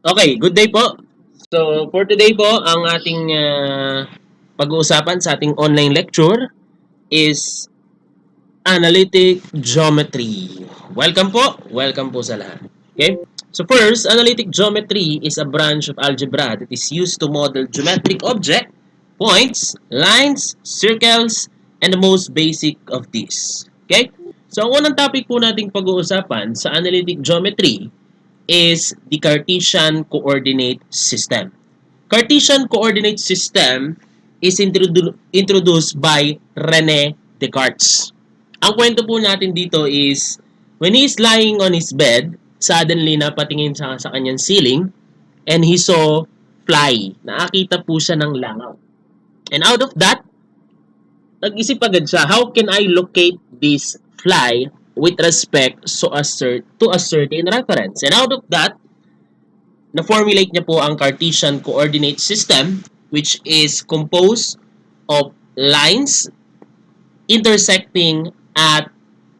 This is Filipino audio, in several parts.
Okay, good day po. So, for today po, ang ating pag-uusapan sa ating online lecture is analytic geometry. Welcome po sa lahat. Okay? So first, analytic geometry is a branch of algebra that is used to model geometric object, points, lines, circles, and the most basic of these. Okay? So ang unang topic po nating pag-uusapan sa analytic geometry is the Cartesian coordinate system. Cartesian coordinate system is introduced by René Descartes. Ang kwento po natin dito is when he is lying on his bed, suddenly napatingin sa kanyang ceiling and he saw fly. Nakakita po siya ng langaw. And out of that, nag-isip agad siya, how can I locate this fly with respect to a certain reference? And out of that, na-formulate niya po ang Cartesian coordinate system which is composed of lines intersecting at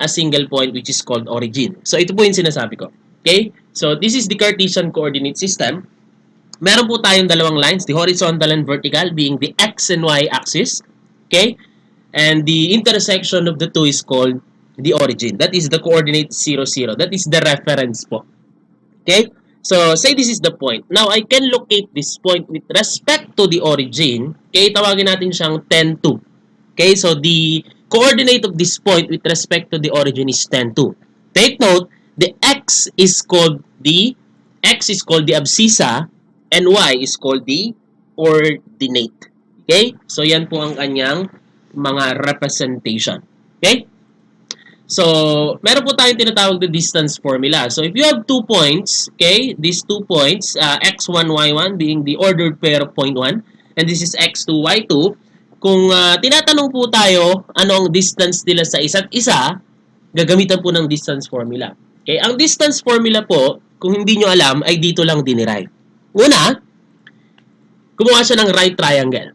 a single point which is called origin. So ito po yung sinasabi ko. Okay? So this is the Cartesian coordinate system. Meron po tayong dalawang lines, the horizontal and vertical being the x and y axis. Okay? And the intersection of the two is called the origin. That is the coordinate 0, 0. That is the reference po. Okay? So, say this is the point. Now, I can locate this point with respect to the origin. Okay? Tawagin natin siyang 10, 2. Okay? So, the coordinate of this point with respect to the origin is 10, 2. Take note, the x is called the abscissa and y is called the ordinate. Okay? So, yan po ang kanyang mga representation. Okay? So, meron po tayong tinatawag na distance formula. So, if you have 2 points, okay, these 2 points, x1, y1 being the ordered pair of point 1, and this is x2, y2, kung tinatanong po tayo anong distance nila sa isa't isa, gagamitan po ng distance formula. Okay, ang distance formula po, kung hindi nyo alam, ay dito lang dinerive. Una, gumawa siya ng right triangle.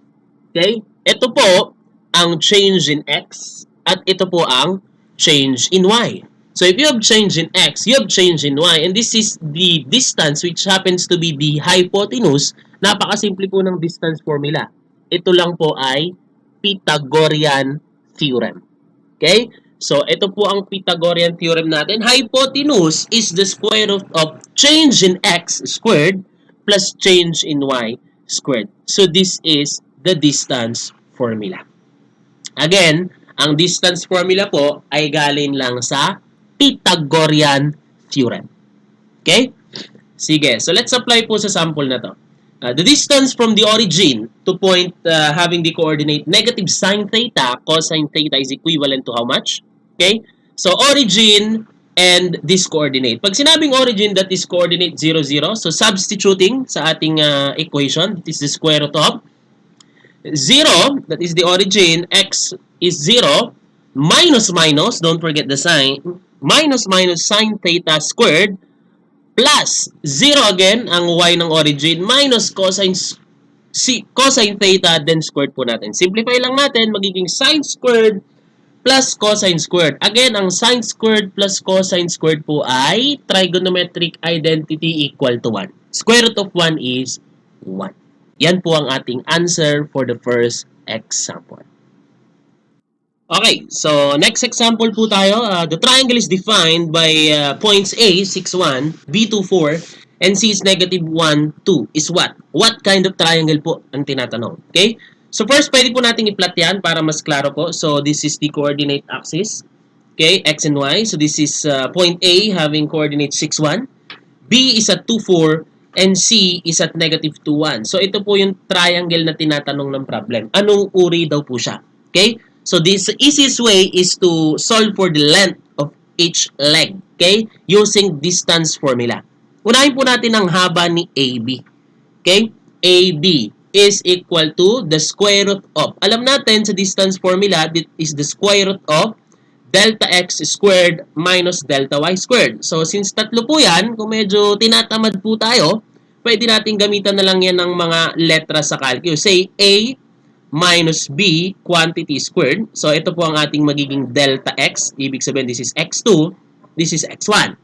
Okay? Ito po ang change in x at ito po ang change in y. So if you have change in x, you have change in y, and this is the distance which happens to be the hypotenuse. Napakasimple po ng distance formula. Ito lang po ay Pythagorean theorem. Okay? So ito po ang Pythagorean theorem natin. Hypotenuse is the square root of change in x squared plus change in y squared. So this is the distance formula. Again, ang distance formula po ay galing lang sa Pythagorean theorem. Okay? Sige, so let's apply po sa sample na to. The distance from the origin to point having the coordinate negative sine theta, cosine theta is equivalent to how much? Okay? So origin and this coordinate. Pag sinabing origin, that is coordinate 0, 0. So substituting sa ating equation, this is the square root of 0, that is the origin, x is 0, minus minus, don't forget the sign, minus sine theta squared, plus 0 again, ang y ng origin, minus cosine theta, then squared po natin. Simplify lang natin, magiging sine squared plus cosine squared. Again, ang sine squared plus cosine squared po ay trigonometric identity equal to 1. Square root of 1 is 1. Yan po ang ating answer for the first example. Okay, so next example po tayo. The triangle is defined by points A, 6, 1, B, 2, 4, and C is negative 1, 2 is what? What kind of triangle po ang tinatanong? Okay? So first, pwede po natin i-plot yan para mas klaro po. So this is the coordinate axis. Okay, X and Y. So this is point A having coordinate 6, 1. B is at 2, 4. And C is at negative 2, 1. So, ito po yung triangle na tinatanong ng problem. Anong uri daw po siya? Okay? So, this easiest way is to solve for the length of each leg. Okay? Using distance formula. Unahin po natin ang haba ni AB. Okay? AB is equal to the square root of. Alam natin sa distance formula, that is the square root of delta x squared minus delta y squared. So, since tatlo po yan, kung medyo tinatamad po tayo, pwede natin gamitan na lang yan ng mga letra sa calculus. Say, A minus B quantity squared. So, ito po ang ating magiging delta x. Ibig sabihin, this is x2, this is x1.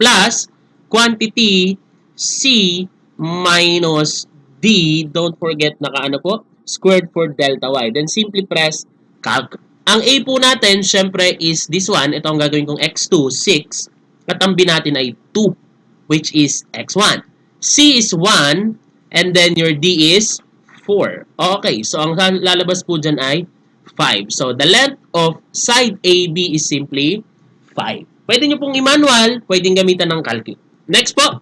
Plus, quantity C minus D, don't forget nakaano po, squared for delta y. Then simply press calc. Ang A po natin, syempre, is this one. Ito ang gagawin kong x2, 6. At ang B natin ay 2, which is x1. C is 1, and then your D is 4. Okay, so ang lalabas po dyan ay 5. So, the length of side AB is simply 5. Pwede nyo pong i-manual, pwedeng gamitan ng calculate. Next po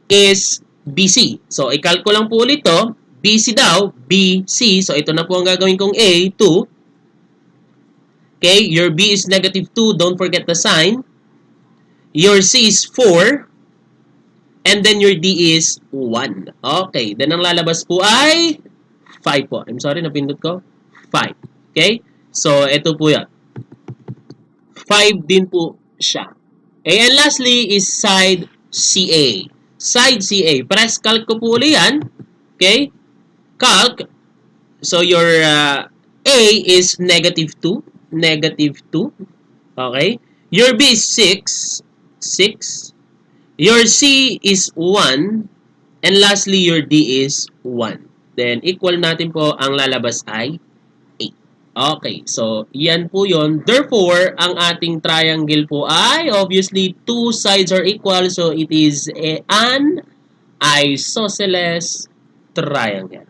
is BC. So, i-calc ko lang po ulit to. BC daw, BC. So, ito na po ang gagawin kong A, 2. Okay, your B is negative 2. Don't forget the sign. Your C is 4. And then your D is 1. Okay, then ang lalabas po ay 5 po. I'm sorry, napindot ko. 5. Okay, so ito po yan. 5 din po siya. Okay, and lastly is side CA. Side CA. Press calc ko po ulit yan. Okay, calc. So your A is negative 2. Negative 2. Okay, your B is 6. 6. Your C is 1. And lastly, your D is 1. Then, equal natin po, ang lalabas ay 8. Okay, so yan po yon. Therefore, ang ating triangle po ay, obviously, two sides are equal. So, it is an isosceles triangle.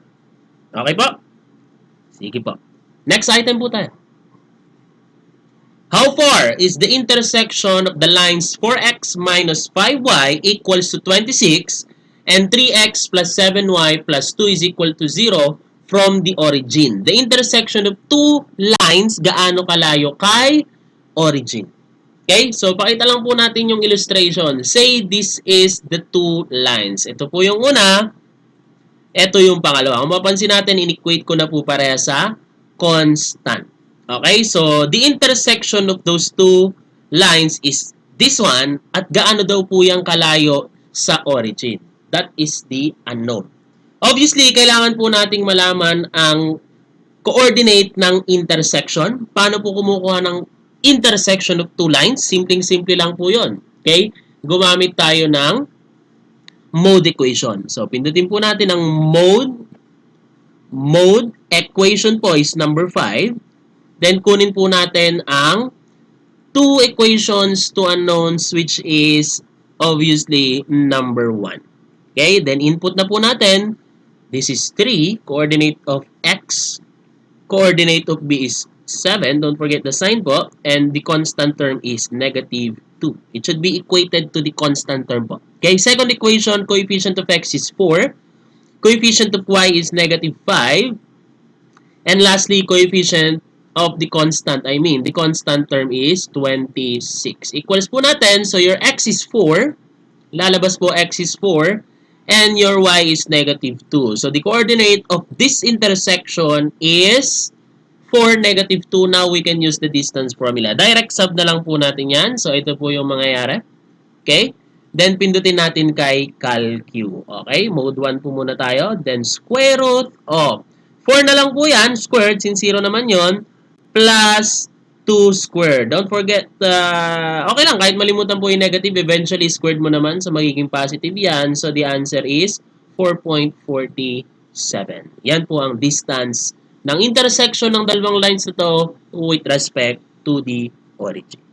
Okay po? Sige po. Next item po tayo. How far is the intersection of the lines 4x minus 5y equals to 26 and 3x plus 7y plus 2 is equal to 0 from the origin? The intersection of two lines, gaano kalayo kay origin? Okay, so pakita lang po natin yung illustration. Say this is the two lines. Ito po yung una, ito yung pangalawa. Kung mapansin natin, in-equate ko na po pareha sa constant. Okay, so the intersection of those two lines is this one at gaano daw po yung kalayo sa origin. That is the unknown. Obviously, kailangan po nating malaman ang coordinate ng intersection. Paano po kumukuha ng intersection of two lines? Simpleng-simple lang po yun. Okay, gumamit tayo ng mode equation. So, pindutin po natin ang mode equation po is number 5. Then, kunin po natin ang two equations, two unknowns, which is obviously number 1. Okay, then input na po natin. This is 3, coordinate of x. Coordinate of b is 7. Don't forget the sign po. And the constant term is negative 2. It should be equated to the constant term po. Okay, second equation, coefficient of x is 4. Coefficient of y is negative 5. And lastly, coefficient of the constant, the constant term is 26. Equals po natin, so your x is 4, lalabas po x is 4, and your y is negative 2. So the coordinate of this intersection is 4, negative 2. Now we can use the distance formula. Direct sub na lang po natin yan. So ito po yung mangyayari. Okay? Then pindutin natin kay calc. Okay? Mode 1 po muna tayo. Then square root of 4 na lang po yan. Squared, since 0 naman yon, plus 2 squared. Don't forget, okay lang, kahit malimutan po yung negative, eventually squared mo naman, so magiging positive yan. So the answer is 4.47. Yan po ang distance ng intersection ng dalawang lines na to with respect to the origin.